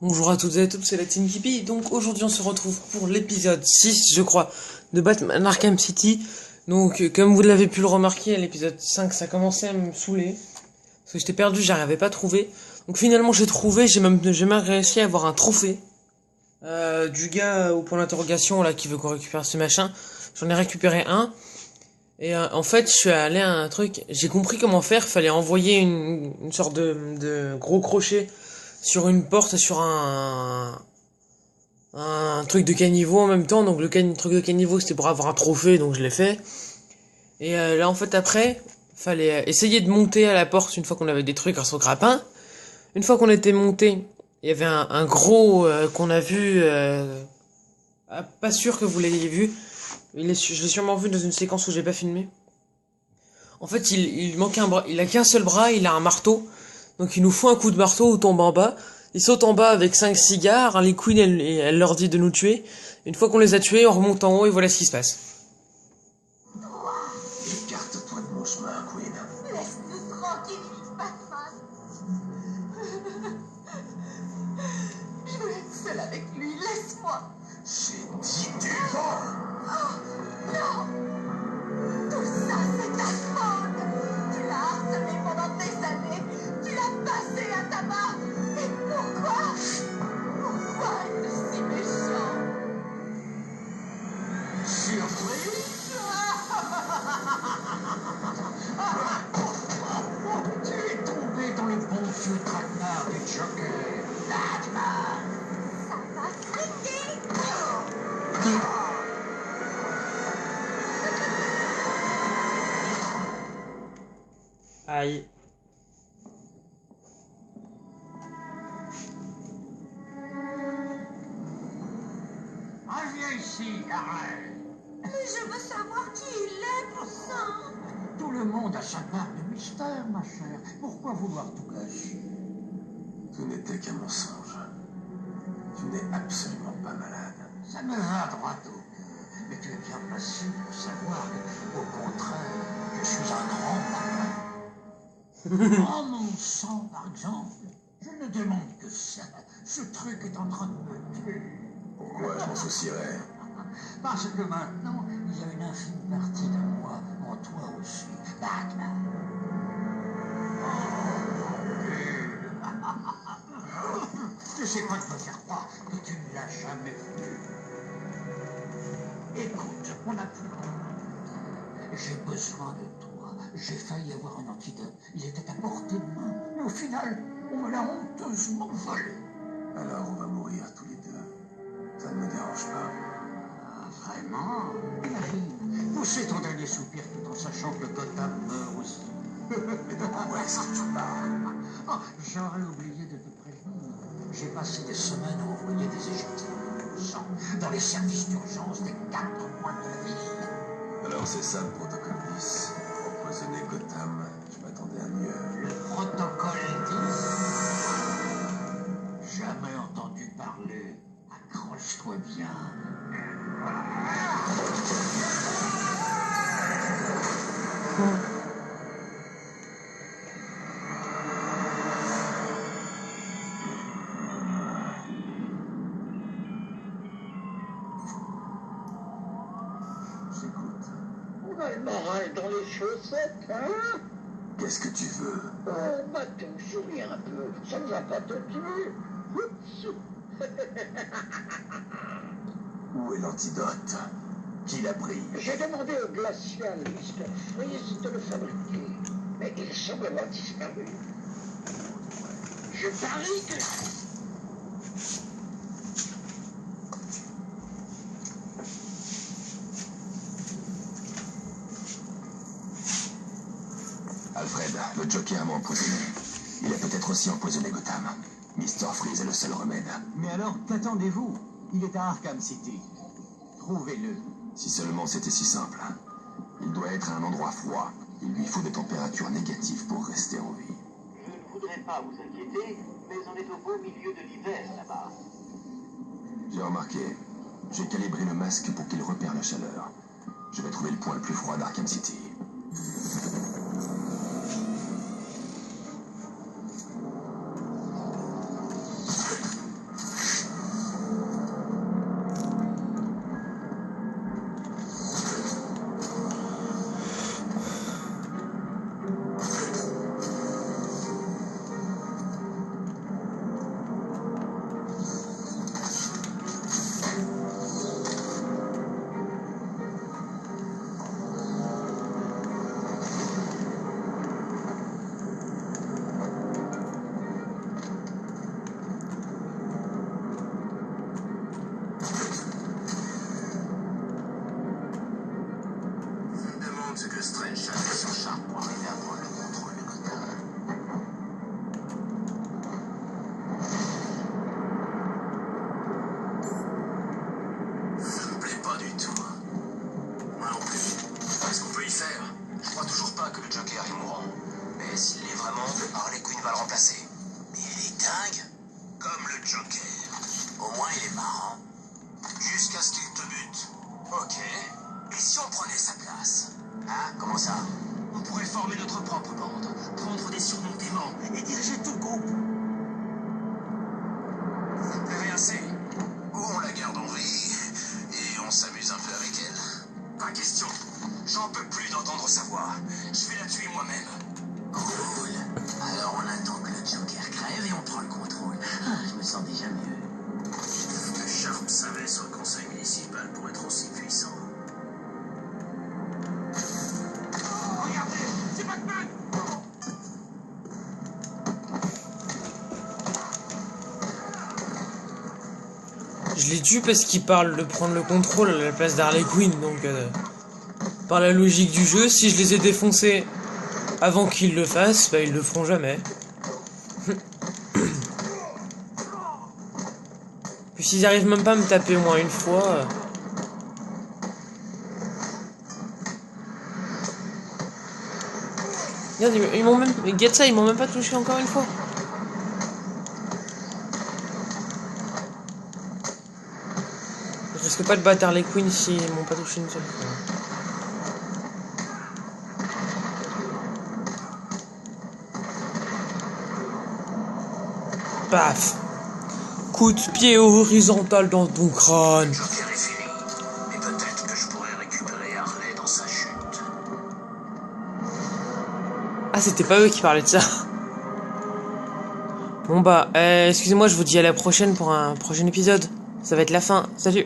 Bonjour à toutes et à tous, c'est la Team Kipi. Donc aujourd'hui on se retrouve pour l'épisode 6, je crois, de Batman Arkham City. Donc comme vous l'avez pu le remarquer, à l'épisode 5 ça commençait à me saouler. Parce que j'étais perdu, j'arrivais pas à trouver. Donc finalement j'ai trouvé, j'ai même réussi à avoir un trophée. Du gars au point d'interrogation là qui veut qu'on récupère ce machin. J'en ai récupéré un. Et en fait je suis allé à un truc, j'ai compris comment faire, fallait envoyer une sorte de gros crochet sur une porte, sur un truc de caniveau en même temps. Donc truc de caniveau c'était pour avoir un trophée, donc je l'ai fait. Et là en fait après, fallait essayer de monter à la porte une fois qu'on avait détruit grâce au grappin. Une fois qu'on était monté, il y avait un gros qu'on a vu, pas sûr que vous l'ayez vu. Je l'ai sûrement vu dans une séquence où j'ai pas filmé. En fait il manque un bras, il a qu'un seul bras, il a un marteau. Donc il nous faut un coup de marteau ou tombe en bas. Il saute en bas avec 5 cigares, Harley Quinn elle leur dit de nous tuer. Une fois qu'on les a tués, on remonte en haut et voilà ce qui se passe. Écarte-toi de mon chemin, Queen. Laisse-nous tranquilles, Batman. Je veux être seule avec lui, laisse-moi. J'ai dit du vent. Non. Tout ça, c'est ta faute. Tu l'as harcelé pendant des années. Tu l'as passé à tabac. Et pourquoi? Pourquoi être si méchant? Surprise. Tu es tombé dans le bon vieux traquenard du Joker. Batman. Ça va craquer. Aïe. Reviens ici, Harry. Mais je veux savoir qui il est, pour ça. Tout le monde a sa part de mystère, ma chère. Pourquoi vouloir tout gâcher? Ce n'était qu'un mensonge. Tu n'es absolument pas malade. Ça me va droit au cœur. Mais tu es bien placé pour savoir que, au contraire, je suis un grand malade. Oh, mon sang, par exemple. Je ne demande que ça. Ce truc est en train de me tuer. Pourquoi je m'en soucierais? Parce que maintenant, il y a une infime partie de moi, en toi aussi, Batman. Je sais pas te faire croire que tu ne l'as jamais vu. Écoute, on n'a plus le temps. J'ai besoin de toi. J'ai failli avoir un antidote. Il était à portée de main. Mais au final, on me l'a honteusement volé. Alors on va mourir tous les deux. Ça ne me dérange pas. Vraiment? Imagine, pousser ton dernier soupir tout en sachant que Gotham meurt aussi. Mais de quoi est-ce que tu parles? Oh, j'aurais oublié de te prévenir. J'ai passé des semaines à envoyer des échantillons de sang dans les services d'urgence des 4 coins de la ville. Alors c'est ça le protocole 10. Empoisonner Gotham, je m'attendais à mieux. Le protocole 10. Jamais entendu parler. Accroche-toi bien. J'écoute. On a le marin dans les chaussettes, hein? Qu'est-ce que tu veux? Oh, Matou, souris un peu. Ça ne va pas te tuer. Oups. Où est l'antidote? Qui l'a pris? J'ai demandé au glacial Mr. Freeze de le fabriquer, mais il semble avoir disparu. Je parie que... Alfred, le Joker m'a empoisonné. Il a peut-être aussi empoisonné Gotham. Mr. Freeze est le seul remède. Mais alors, qu'attendez-vous? Il est à Arkham City. Trouvez-le. Si seulement c'était si simple. Il doit être à un endroit froid. Il lui faut des températures négatives pour rester en vie. Je ne voudrais pas vous inquiéter, mais on est au beau milieu de l'hiver là-bas. J'ai remarqué. J'ai calibré le masque pour qu'il repère la chaleur. Je vais trouver le point le plus froid d'Arkham City. dingue, comme le Joker. Au moins il est marrant. Jusqu'à ce qu'il te bute. Ok. Et si on prenait sa place? Hein? Comment ça? On pourrait former notre propre bande, prendre des surmontements et diriger tout le groupe. Ça te plairait assez? Ou on la garde en vie et on s'amuse un peu avec elle? Pas question. J'en peux plus d'entendre sa voix. Je vais la tuer moi-même. Cool. Alors on attend que le Joker crève et on prend le contrôle. Ah, je me sens déjà mieux. Que Sharp savait sur le conseil municipal pour être aussi puissant. Oh, regardez, c'est Batman! Je l'ai tué parce qu'il parle de prendre le contrôle à la place d'Harley Quinn, donc par la logique du jeu, si je les ai défoncés avant qu'ils le fassent, bah ils le feront jamais. Puis s'ils arrivent même pas à me taper au moins une fois... Regarde, ils m'ont même... Get ça, ils m'ont même pas touché encore une fois. Je risque pas de battre Harley Quinn s'ils m'ont pas touché une seule fois. Paf! Coup de pied horizontal dans ton crâne. Joker est fini. Mais peut-être que je pourrais récupérer Harley dans sa chute. Ah, c'était pas eux qui parlaient de ça. Bon bah, excusez-moi, je vous dis à la prochaine pour un prochain épisode. Ça va être la fin. Salut!